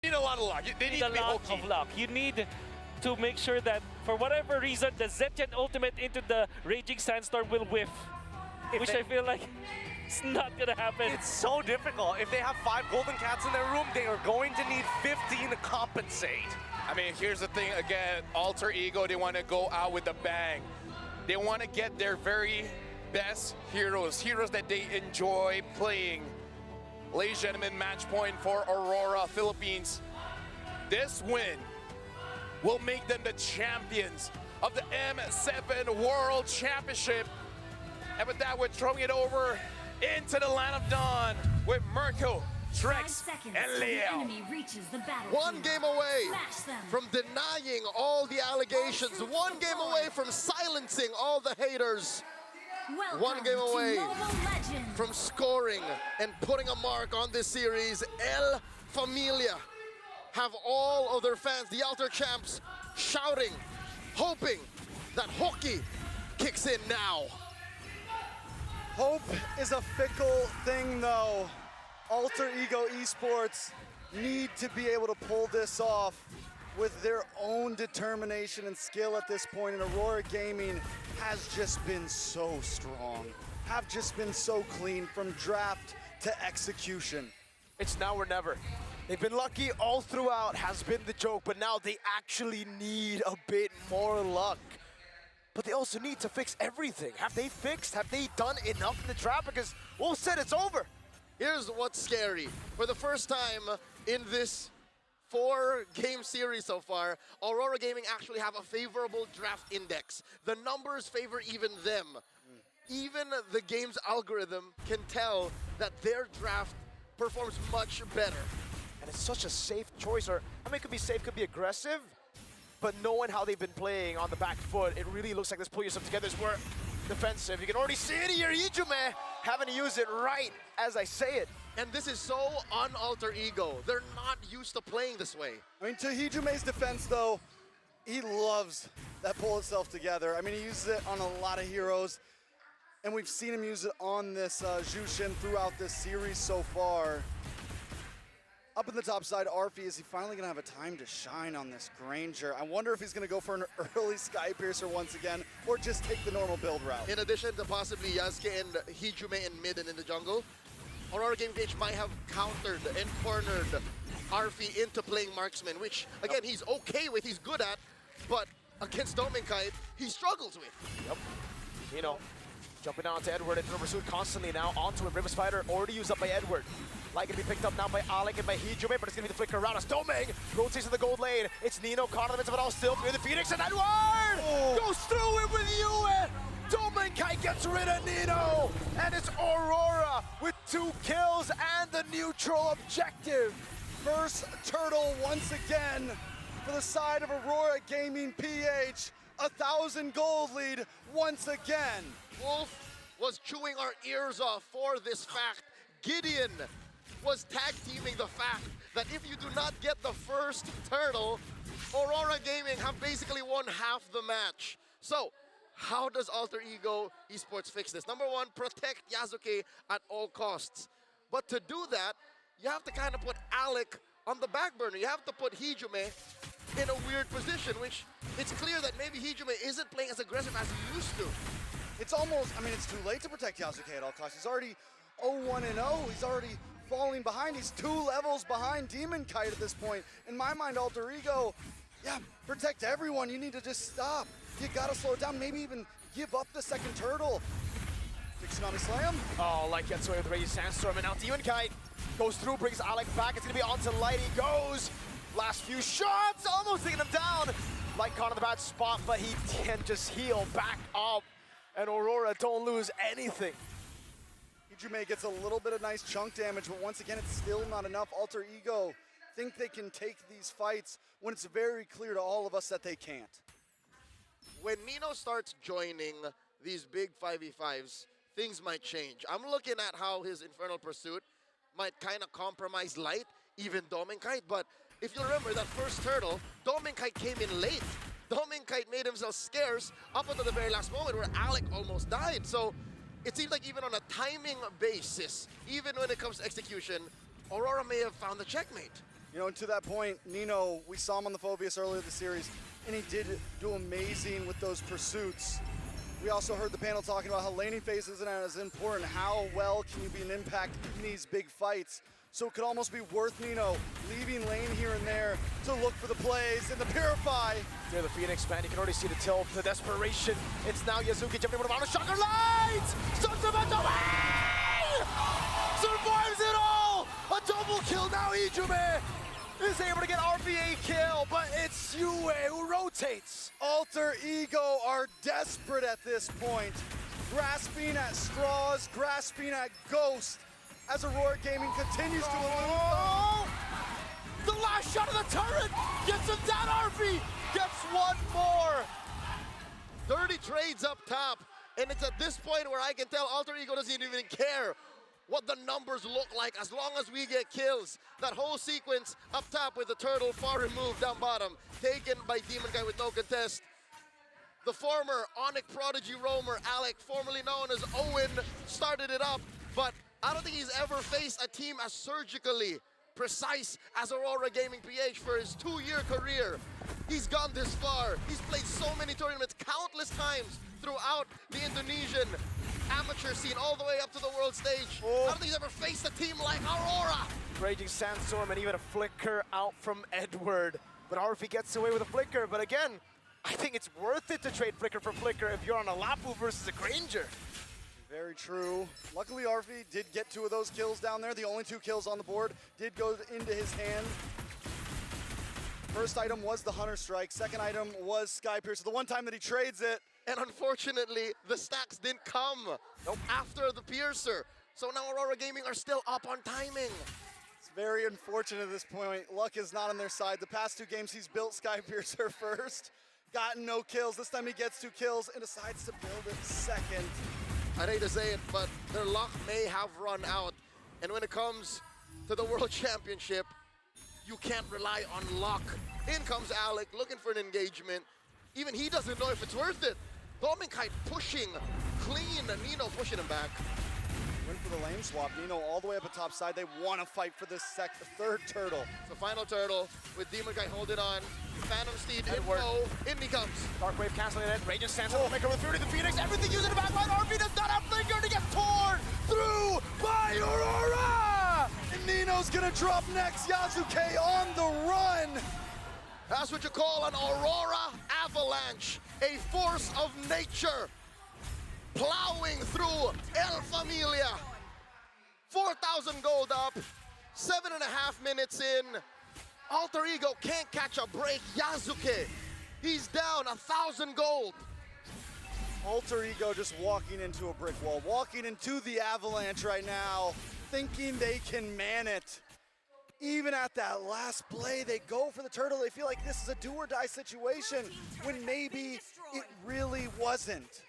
need a lot of luck. They need a to be lot hokey. of luck. You need to make sure that, for whatever reason, the Zetyan ultimate into the Raging Sandstorm will whiff. Which I feel like it's not gonna happen. It's so difficult. If they have 5 Golden Cats in their room, they are going to need 15 to compensate. I mean, here's the thing again, Alter Ego, they want to go out with a bang. They want to get their very best heroes that they enjoy playing. Ladies and gentlemen, match point for Aurora, Philippines. This win will make them the champions of the M7 World Championship. And with that, we're throwing it over into the Land of Dawn with Mirko, Trex, and Leo. One game away from denying all the allegations. One game away from silencing all the haters. One game away from scoring and putting a mark on this series. El Familia have all of their fans, the Alter Champs, shouting, hoping that hockey kicks in now. Hope is a fickle thing, though. Alter Ego Esports need to be able to pull this off with their own determination and skill at this point, and Aurora Gaming has just been so strong, have just been so clean from draft to execution. It's now or never. They've been lucky all throughout, has been the joke, but now they actually need a bit more luck. But they also need to fix everything. Have they done enough in the draft? Because Wolf said it's over. Here's what's scary. For the first time in this 4-game series so far, Aurora Gaming actually have a favorable draft index. The numbers favor even them. Even the game's algorithm can tell that their draft performs much better. And it's such a safe choice, or I mean, it could be safe, could be aggressive, but knowing how they've been playing on the back foot, it really looks like this pull yourself together is more defensive. You can already see it here, Ijume having to use it right as I say it. And this is so un-Alter Ego. They're not used to playing this way. I mean, to Hijume's defense, though, he loves that pull itself together. I mean, he uses it on a lot of heroes, and we've seen him use it on this Jushin throughout this series so far. Up in the top side, Arfi, is he finally going to have a time to shine on this Granger? I wonder if he's going to go for an early Sky Piercer once again, or just take the normal build route. In addition to possibly Yasuke and Hijume in mid and in the jungle, Aurora Gaming might have countered and cornered Arfi into playing marksman, which, again, he's okay with, he's good at, but against Dominkai, he struggles with. Yep. You know, jumping on to Edward into the pursuit constantly now, onto him. River Spider already used up by Edward. Like to be picked up now by Alec and by Hijume, but it's going to be the flicker around us. Doming rotates to the gold lane. It's Nino caught in the midst of it all, still through the Phoenix, and Edward goes through it with Yue. Dominkai gets rid of Nino, and it's Aurora with 2 kills and the neutral objective. First turtle once again for the side of Aurora Gaming PH. 1,000 gold lead once again. Wolf was chewing our ears off for this fact. Gideon was tag teaming the fact that if you do not get the first turtle, Aurora Gaming have basically won half the match. So, how does Alter Ego Esports fix this? Number one, protect Yasuke at all costs. But to do that, you have to kind of put Alec on the back burner. You have to put Hijume in a weird position, which it's clear that maybe Hijume isn't playing as aggressive as he used to. It's almost, I mean, it's too late to protect Yasuke at all costs. He's already 0-1-0. He's already falling behind. He's 2 levels behind Demon Kite at this point. In my mind, Alter Ego, yeah, protect everyone. You need to just stop. You gotta slow it down, maybe even give up the second turtle. Big Tsunami Slam. Oh, Light gets away with the Raging Sandstorm, and now Demon Kite goes through, brings Alec back. It's gonna be onto Light. He goes. Last few shots, almost taking him down. Light caught in the bad spot, but he can just heal back up. And Aurora don't lose anything. Hijume gets a little bit of nice chunk damage, but once again, it's still not enough. Alter Ego think they can take these fights when it's very clear to all of us that they can't. When Nino starts joining these big 5v5s, things might change. I'm looking at how his Infernal Pursuit might kind of compromise Light, even Dominkite, but if you remember that first turtle, Dominkite came in late. Dominkite made himself scarce up until the very last moment where Alec almost died. So it seems like even on a timing basis, even when it comes to execution, Aurora may have found the checkmate. You know, and to that point, Nino, we saw him on the Phobius earlier this series, and he did do amazing with those pursuits. We also heard the panel talking about how laning phase isn't as important. How well can you be an impact in these big fights? So it could almost be worth Nino leaving lane here and there to look for the plays and the Purify. Near the Phoenix, man, you can already see the tilt, the desperation. It's now Yazuki jumping with a shocker lights! Suns about to win! Survives it all! A double kill now, Ijume is able to get RPA kill, but it's Yue who rotates. Alter Ego are desperate at this point, grasping at straws, grasping at Ghost, as Aurora Gaming continues to elude. The last shot of the turret gets him down. RP gets one more. Dirty trades up top, and it's at this point where I can tell Alter Ego doesn't even care what the numbers look like as long as we get kills. That whole sequence up top with the turtle far removed down bottom, taken by Demon Guy with no contest. The former Onyx Prodigy roamer, Alec, formerly known as Owen, started it up, but I don't think he's ever faced a team as surgically precise as Aurora Gaming PH for his 2-year career. He's gone this far. He's played so many tournaments countless times throughout the Indonesian amateur scene all the way up to the world stage. I don't think he's ever faced a team like Aurora. Raging Sandstorm and even a flicker out from Edward. But RP gets away with a flicker, but again, I think it's worth it to trade flicker for flicker if you're on a Lapu versus a Granger. Very true. Luckily, Arfi did get 2 of those kills down there. The only 2 kills on the board did go into his hand. First item was the Hunter Strike. Second item was Sky Piercer. The one time that he trades it. And unfortunately, the stacks didn't come after the Piercer. So now Aurora Gaming are still up on timing. It's very unfortunate at this point. Luck is not on their side. The past 2 games, he's built Sky Piercer first, gotten no kills. This time he gets 2 kills and decides to build it second. I'd hate to say it, but their luck may have run out. And when it comes to the World Championship, you can't rely on luck. In comes Alec, looking for an engagement. Even he doesn't know if it's worth it. Dominkite pushing clean, Nino pushing him back. Went for the lane swap. Nino all the way up at top side. They want to fight for this third turtle. The final turtle with Demon Guy holding on. Phantom Steed Edward. in he comes. Dark Wave canceling it. Raging Sandstorm flicker with Fury the Phoenix. Everything using the backline. RP does not have flicker to get torn through by Aurora. And Nino's gonna drop next. Yazuke on the run. That's what you call an Aurora avalanche. A force of nature plowing through El Familia. 4,000 gold up, 7.5 minutes in. Alter Ego can't catch a break. Yazuke, he's down 1,000 gold. Alter Ego just walking into a brick wall, walking into the avalanche right now, thinking they can man it. Even at that last play, they go for the turtle. They feel like this is a do or die situation when maybe it really wasn't.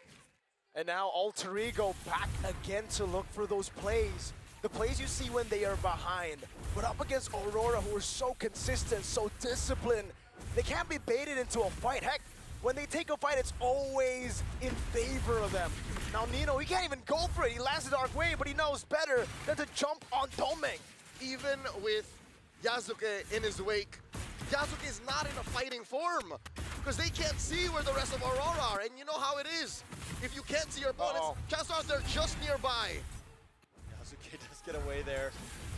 And now Alter Ego back again to look for those plays. The plays you see when they are behind. But up against Aurora, who are so consistent, so disciplined, they can't be baited into a fight. Heck, when they take a fight, it's always in favor of them. Now Nino, he can't even go for it. He lands the Dark Wave, but he knows better than to jump on Domeng. Even with Yazuke in his wake, Yazuke is not in a fighting form because they can't see where the rest of Aurora are, and you know how it is. If you can't see your opponents, chances are they're just nearby. Yazuke does get away there.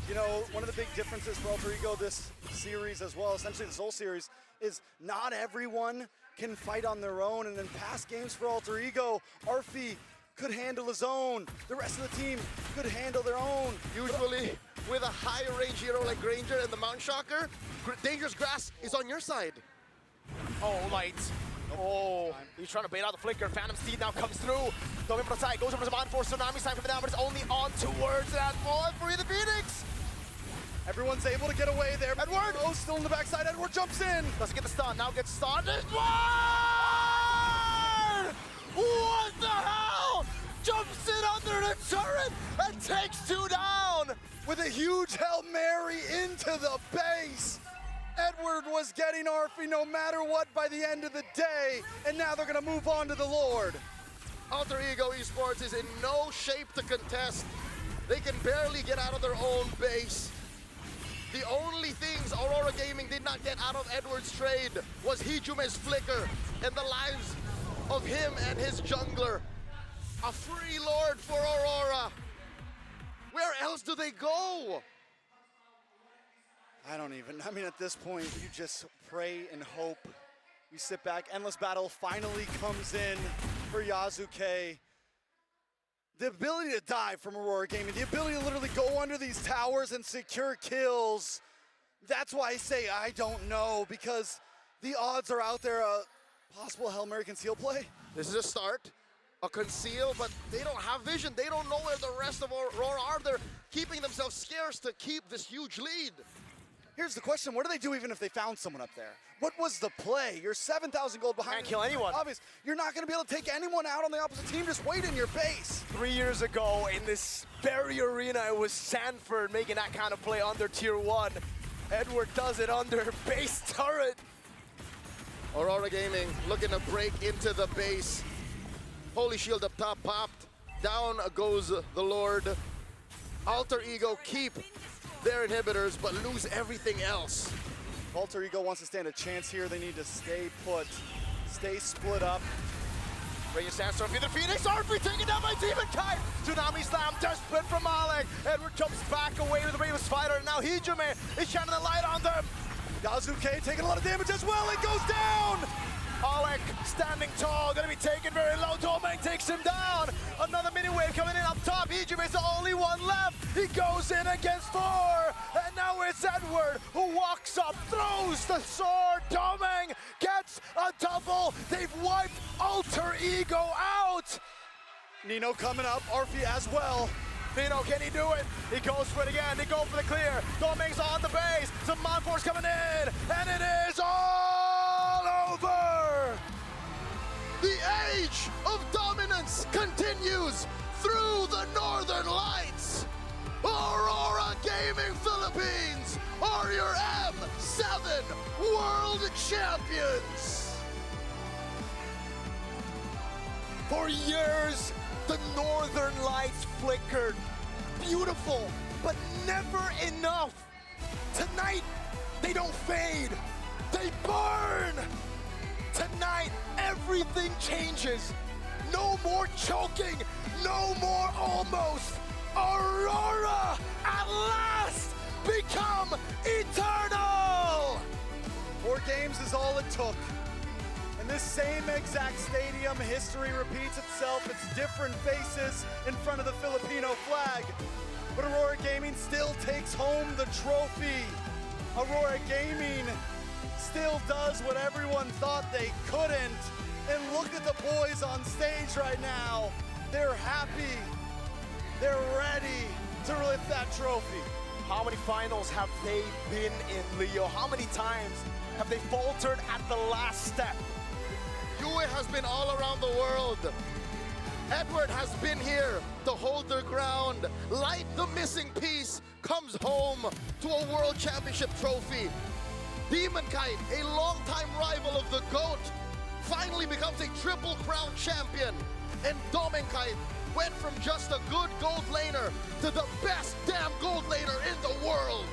You know, one of the big differences for Alter Ego this series as well, essentially this whole series, is not everyone can fight on their own, and in past games for Alter Ego, Arfi could handle his own. The rest of the team could handle their own. Usually, with a high range hero like Granger and the Mount Shocker, Dangerous Grass is on your side. Oh, light. Oh, he's trying to bait out the flicker. Phantom Steed now comes through. Domeng from the side, goes over to Zaman for Tsunami sign coming down, but it's only on towards that ball for the Phoenix. Everyone's able to get away there. Edward! Oh, still in the backside. Edward jumps in. Doesn't get the stun, now gets stunned. Edward! What the hell? Jumps in under the turret and takes 2 down. With a huge Hail Mary into the base. Edward was getting Arfi no matter what by the end of the day, and now they're gonna move on to the Lord. Alter Ego Esports is in no shape to contest. They can barely get out of their own base. The only things things Aurora Gaming did not get out of Edward's trade was Hijume's flicker and the lives of him and his jungler. A free lord for Aurora. Where else do they go? I mean, at this point, you just pray and hope. You sit back. Endless Battle finally comes in for Yasuke. The ability to dive from Aurora Gaming, the ability to literally go under these towers and secure kills. That's why I say I don't know, because the odds are out there. Possible Hail Mary conceal play. This is a start, a conceal, but they don't have vision. They don't know where the rest of Aurora are. They're keeping themselves scarce to keep this huge lead. Here's the question, what do they do even if they found someone up there? What was the play? You're 7,000 gold behind. Can't kill anyone. Obvious. You're not going to be able to take anyone out on the opposite team. Just wait in your base. 3 years ago in this very arena, it was Sanford making that kind of play under tier 1. Edward does it under base turret. Aurora Gaming looking to break into the base. Holy Shield up top popped. Down goes the Lord. Alter Ego keep their inhibitors, but lose everything else. Alter Ego wants to stand a chance here. They need to stay put, stay split up. Radiant Sandstorm through the Phoenix, Arfree taken down by Demon Kite. Tsunami Slam, desperate from Alec. Edward jumps back away with the Raven's Fighter, and now Hijume is shining the light on them. Yasuke taking a lot of damage as well, it goes down! Alec standing tall, gonna be taken very low. Domain takes him down. Another mini wave coming in up top. Hijume is the only one left. He goes in against 4. And now it's Edward who walks up, throws the sword. Domain gets a double. They've wiped Alter Ego out. Nino coming up, Arfie as well. Nino, can he do it? He goes for it again. They go for the clear. Domain's on the base. Some Mind Force coming in. And it is all over. The age of dominance continues through the Northern Lights. Aurora Gaming Philippines are your M7 World Champions. For years, the Northern Lights flickered. Beautiful, but never enough. Tonight, they don't fade. They burn. Tonight, everything changes. No more choking. No more almost. Aurora, at last, become eternal. 4 games is all it took. In this same exact stadium, history repeats itself. It's different faces in front of the Filipino flag. But Aurora Gaming still takes home the trophy. Aurora Gaming still does what everyone thought they couldn't. And look at the boys on stage right now. They're happy. They're ready to lift that trophy. How many finals have they been in, Leo? How many times have they faltered at the last step? Yue has been all around the world. Edward has been here to hold their ground. Light, the missing piece, comes home to a World Championship trophy. Demon Kite, a longtime rival of the GOAT, finally becomes a Triple Crown champion. And Domenkite went from just a good gold laner to the best damn gold laner in the world.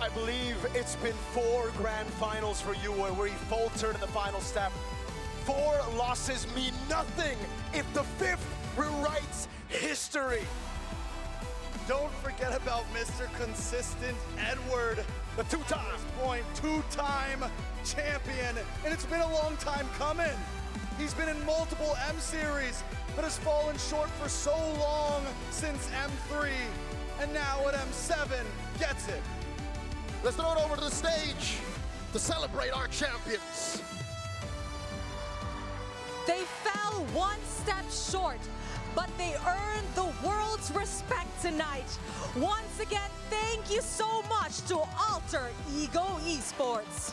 I believe it's been 4 grand finals for Yue where he faltered in the final step. 4 losses mean nothing if the 5th rewrites history. Don't forget about Mr. Consistent Edward, the 2-time champion, and it's been a long time coming. He's been in multiple M series, but has fallen short for so long since M3, and now at M7 gets it. Let's throw it over to the stage to celebrate our champions. They fell 1 step short, but they earned the world's respect tonight. Once again, thank you so much to Alter Ego Esports.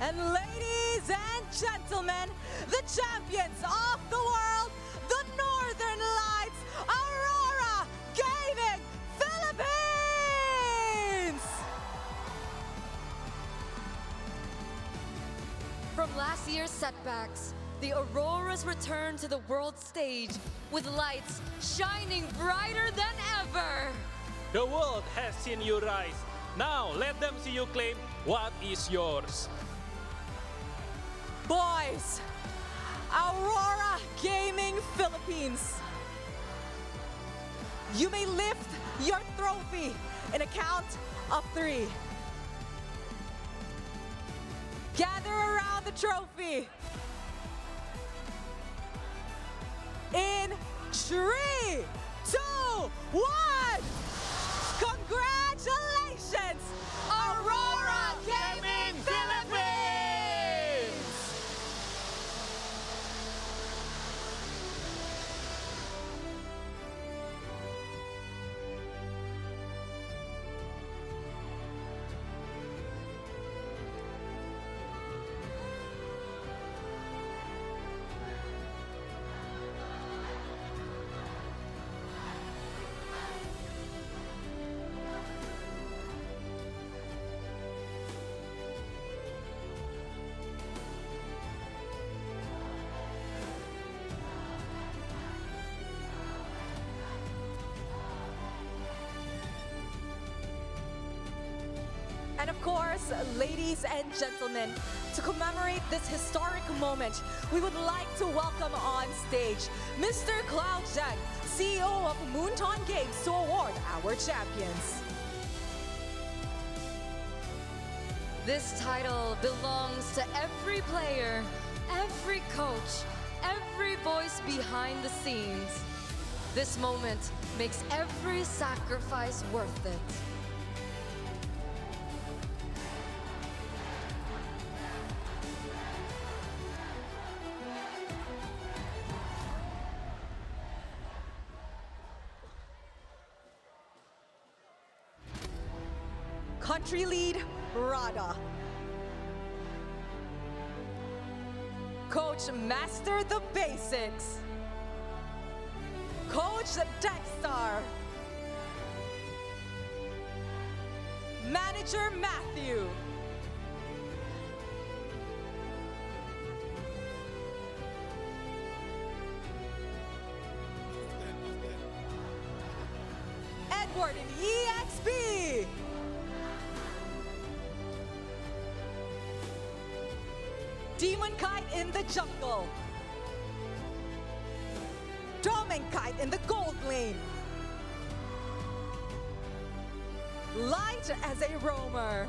And ladies and gentlemen, the champions of the world, the Northern Lights, Aurora Gaming Philippines! From last year's setbacks, the Auroras return to the world stage with lights shining brighter than ever. The world has seen you rise. Now let's Let them see you claim what is yours. Boys, Aurora Gaming Philippines. You may lift your trophy in a count of 3. Gather around the trophy. In 3, 2, 1. Congratulations, Aurora Gaming Philippines! And of course, ladies and gentlemen, to commemorate this historic moment, we would like to welcome on stage Mr. Cloud Zhang, CEO of Moonton Games, to award our champions. This title belongs to every player, every coach, every voice behind the scenes. This moment makes every sacrifice worth it. Country lead, Rada. Coach Master the Basics. Coach Dexter. Manager Matthew. Edward in EXP. Demon Kite in the jungle. Domen Kite in the gold lane. Light as a roamer.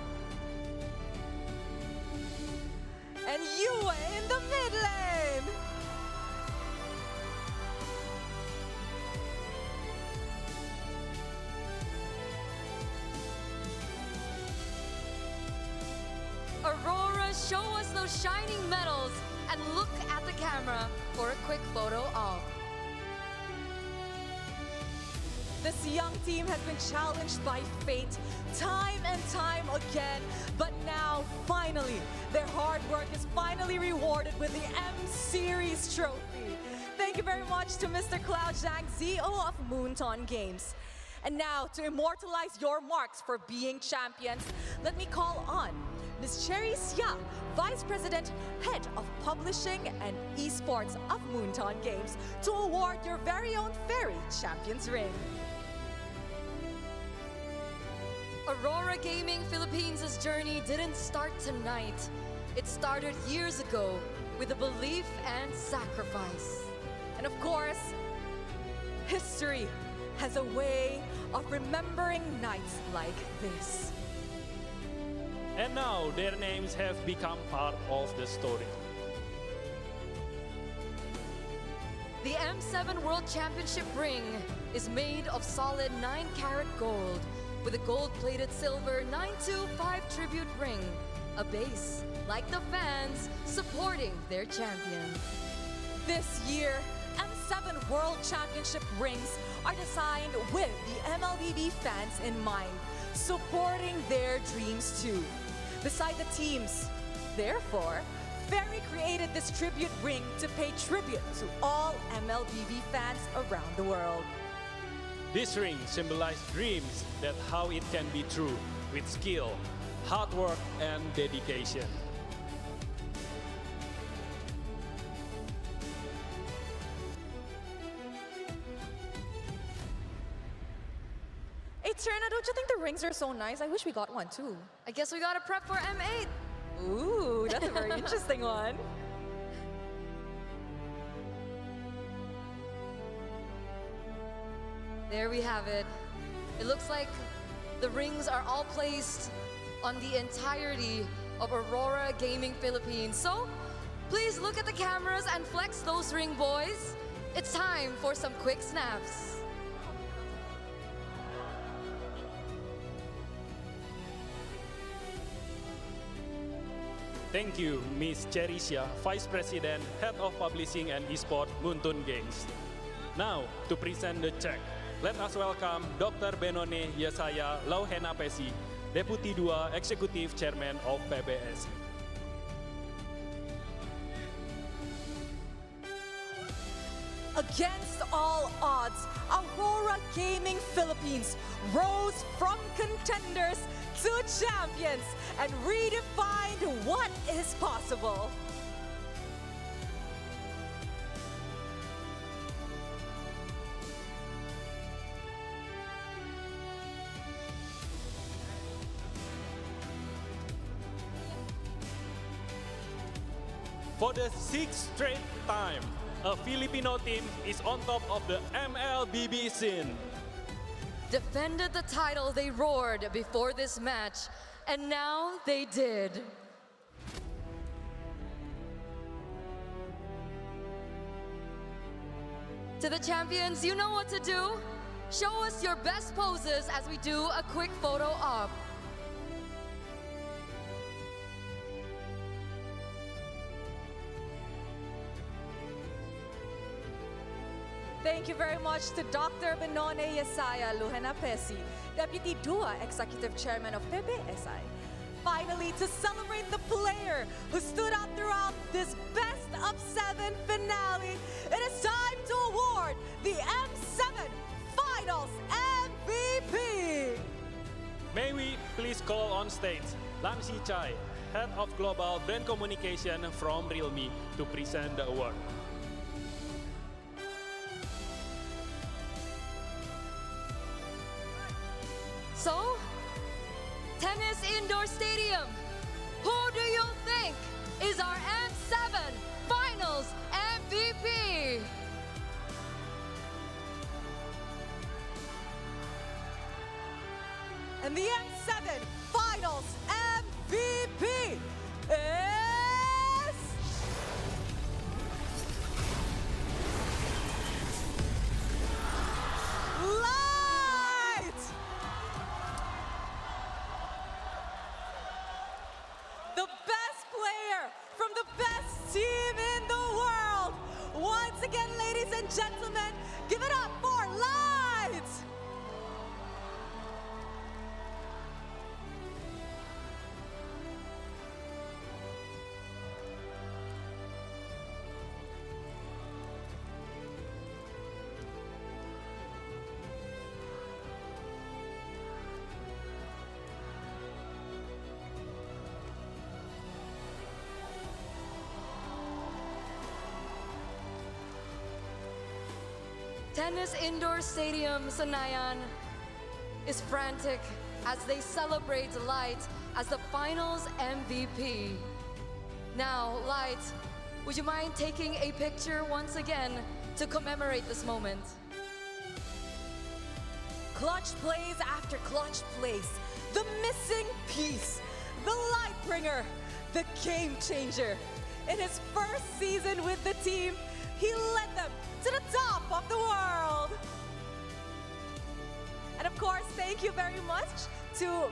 And Yue in the mid lane. Aurora, show us those shining medals and look at the camera for a quick photo op. This young team has been challenged by fate time and time again, but now, finally, their hard work is finally rewarded with the M-Series trophy. Thank you very much to Mr. Cloud Zhang, CEO of Moonton Games. And now, to immortalize your marks for being champions, let me call on Ms. Cherry Xia, Vice President, Head of Publishing and Esports of Moonton Games, to award your very own Fairy Champions Ring. Aurora Gaming Philippines' journey didn't start tonight. It started years ago with a belief and sacrifice. And of course, history has a way of remembering nights like this. And now their names have become part of the story. The M7 World Championship ring is made of solid 9-karat gold with a gold-plated silver 925 tribute ring, a base like the fans supporting their champion. This year, M7 World Championship rings are designed with the MLBB fans in mind, supporting their dreams too. Beside the teams, therefore, Fairy created this tribute ring to pay tribute to all MLBB fans around the world. This ring symbolizes dreams that how it can be true with skill, hard work, and dedication. Eterna, don't you think the rings are so nice. I wish we got one too. I guess we gotta prep for M8. Ooh, that's a very interesting one. There we have it. It looks like the rings are all placed on the entirety of Aurora Gaming Philippines. So, please look at the cameras and flex those ring, boys. It's time for some quick snaps. Thank you, Miss Cherisha, Vice President, Head of Publishing and Esport, Muntun Games. Now, to present the check, let us welcome Dr. Benone Yesaya Lauhenapesi, Deputy 2 Executive Chairman of PBS. Against all odds, Aurora Gaming Philippines rose from contenders to champions and redefined what is possible. For the 6th straight time, a Filipino team is on top of the MLBB scene. Defended the title they roared before this match, and now they did. To the champions, you know what to do. Show us your best poses as we do a quick photo op. Thank you very much to Dr. Benone Yesaya Lauhenapesi, Deputy 2 Executive Chairman of PBSI. Finally, to celebrate the player who stood out throughout this best of 7 finale, it is time to award the M7 Finals MVP. May we please call on stage Lam Si Chai, Head of Global Brand Communication from Realme, to present the award. So, Tennis Indoor Stadium, who do you think is our M7 Finals MVP? And the M7 Finals MVP is... Light! The best player from the best team in the world. Once again, ladies and gentlemen, give it up for Light! Tennis Indoor Stadium, Sanayan, is frantic as they celebrate Light as the finals MVP. Now, Light, would you mind taking a picture once again to commemorate this moment? Clutch plays after clutch plays. The missing piece, the light bringer, the game changer. In his first season with the team, he led them to the top of the world. And of course, thank you very much to